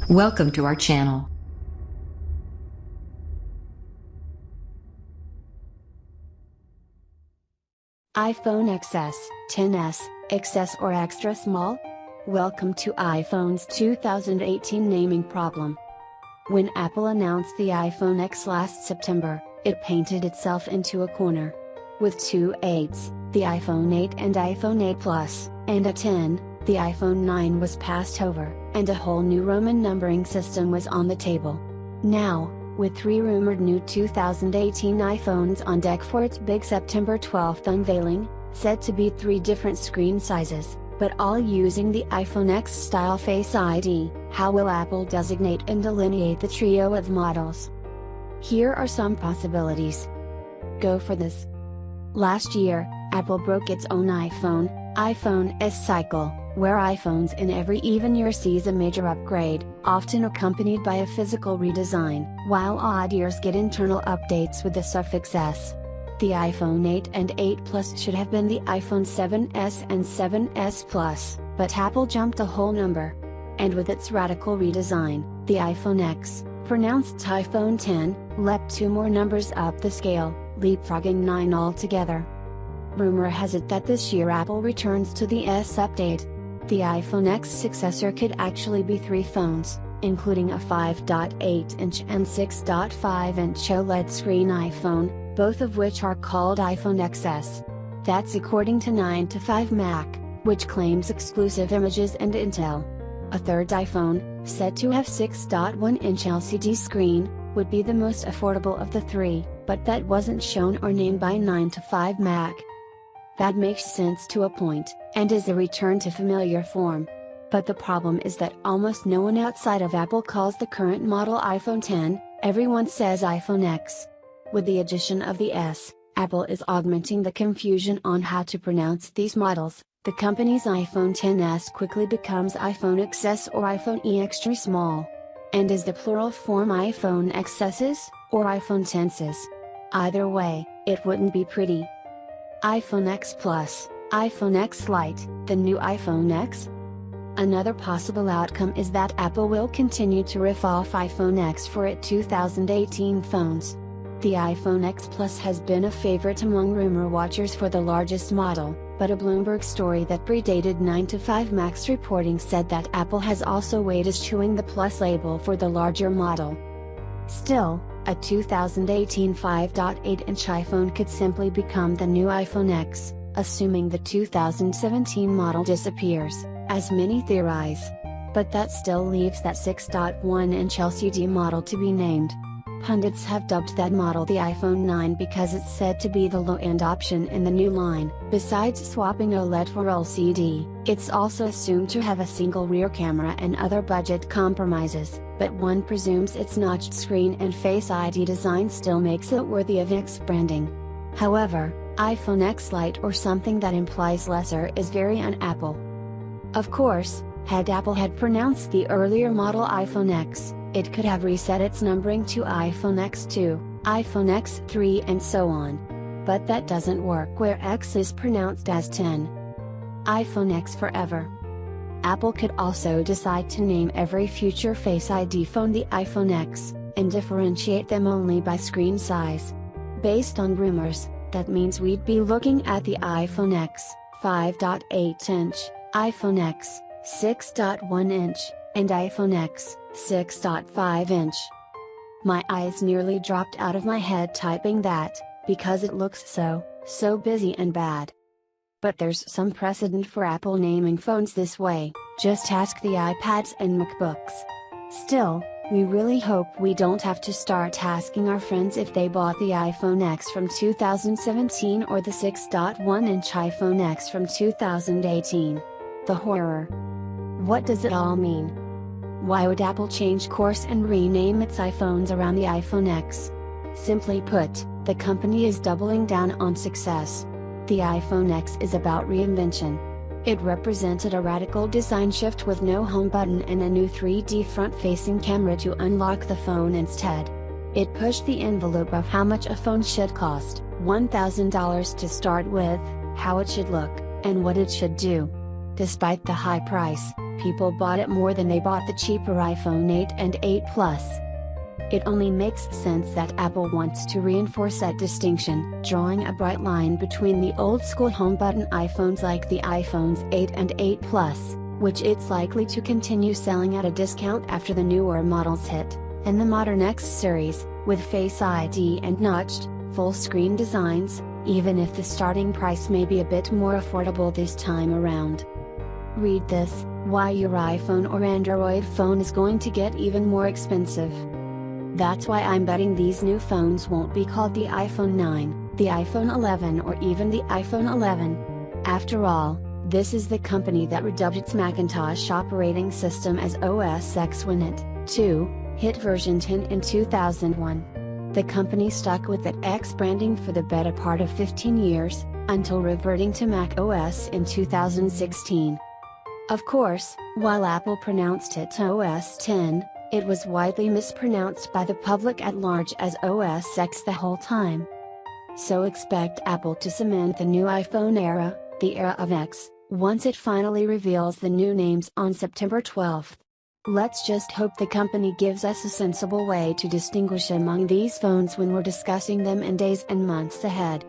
Welcome to our channel. iPhone XS, 10s, XS or Xtra Small? Welcome to iPhone's 2018 naming problem. When Apple announced the iPhone X last September, it painted itself into a corner. With two 8s, the iPhone 8 and iPhone 8 Plus, and a 10, the iPhone 9 was passed over, and a whole new Roman numbering system was on the table. Now, with three rumored new 2018 iPhones on deck for its big September 12th unveiling, said to be three different screen sizes, but all using the iPhone X style Face ID, how will Apple designate and delineate the trio of models? Here are some possibilities. Go for this. Last year, Apple broke its own iPhone S cycle, where iPhones in every even year sees a major upgrade, often accompanied by a physical redesign, while odd years get internal updates with the suffix S. The iPhone 8 and 8 Plus should have been the iPhone 7s and 7s Plus, but Apple jumped a whole number. And with its radical redesign, the iPhone X, pronounced iPhone 10, leapt two more numbers up the scale, leapfrogging 9 altogether. Rumor has it that this year Apple returns to the S update. The iPhone X successor could actually be three phones, including a 5.8-inch and 6.5-inch OLED screen iPhone, both of which are called iPhone XS. That's according to 9to5Mac, which claims exclusive images and intel. A third iPhone, said to have 6.1-inch LCD screen, would be the most affordable of the three, but that wasn't shown or named by 9to5Mac. That makes sense to a point, and is a return to familiar form. But the problem is that almost no one outside of Apple calls the current model iPhone 10, everyone says iPhone X. With the addition of the S, Apple is augmenting the confusion on how to pronounce these models. The company's iPhone XS quickly becomes iPhone XS or iPhone Xtra Small. And is the plural form iPhone XSs, or iPhone XS? Either way, it wouldn't be pretty. iPhone X Plus, iPhone X Lite, the new iPhone X? Another possible outcome is that Apple will continue to riff off iPhone X for its 2018 phones. The iPhone X Plus has been a favorite among rumor watchers for the largest model, but a Bloomberg story that predated 9to5Mac's reporting said that Apple has also weighed eschewing the Plus label for the larger model. Still, a 2018 5.8-inch iPhone could simply become the new iPhone X, assuming the 2017 model disappears, as many theorize. But that still leaves that 6.1-inch LCD model to be named. Pundits have dubbed that model the iPhone 9 because it's said to be the low-end option in the new line. Besides swapping OLED for LCD, it's also assumed to have a single rear camera and other budget compromises, but one presumes its notched screen and Face ID design still makes it worthy of X branding. However, iPhone X Lite or something that implies lesser is very un-Apple. Of course, had Apple had pronounced the earlier model iPhone X, it could have reset its numbering to iPhone X2, iPhone X3 and so on. But that doesn't work where X is pronounced as 10. iPhone X forever. Apple could also decide to name every future Face ID phone the iPhone X, and differentiate them only by screen size. Based on rumors, that means we'd be looking at the iPhone X, 5.8-inch, iPhone X, 6.1-inch, and iPhone X, 6.5-inch. My eyes nearly dropped out of my head typing that, because it looks so busy and bad. But there's some precedent for Apple naming phones this way, just ask the iPads and MacBooks. Still, we really hope we don't have to start asking our friends if they bought the iPhone X from 2017 or the 6.1-inch iPhone X from 2018. The horror. What does it all mean? Why would Apple change course and rename its iPhones around the iPhone X? Simply put, the company is doubling down on success. The iPhone X is about reinvention. It represented a radical design shift with no home button and a new 3D front-facing camera to unlock the phone instead. It pushed the envelope of how much a phone should cost, $1,000 to start with, how it should look, and what it should do. Despite the high price, people bought it more than they bought the cheaper iPhone 8 and 8 Plus. It only makes sense that Apple wants to reinforce that distinction, drawing a bright line between the old-school home button iPhones like the iPhones 8 and 8 Plus, which it's likely to continue selling at a discount after the newer models hit, and the modern X series, with Face ID and notched, full-screen designs, even if the starting price may be a bit more affordable this time around. Read this: why your iPhone or Android phone is going to get even more expensive. That's why I'm betting these new phones won't be called the iPhone 9, the iPhone 11 or even the iPhone 11. After all, this is the company that redubbed its Macintosh operating system as OS X when it, too, hit version 10 in 2001. The company stuck with that X branding for the better part of 15 years, until reverting to Mac OS in 2016. Of course, while Apple pronounced it OS X, it was widely mispronounced by the public at large as OS X the whole time. So expect Apple to cement the new iPhone era, the era of X, once it finally reveals the new names on September 12th. Let's just hope the company gives us a sensible way to distinguish among these phones when we're discussing them in days and months ahead.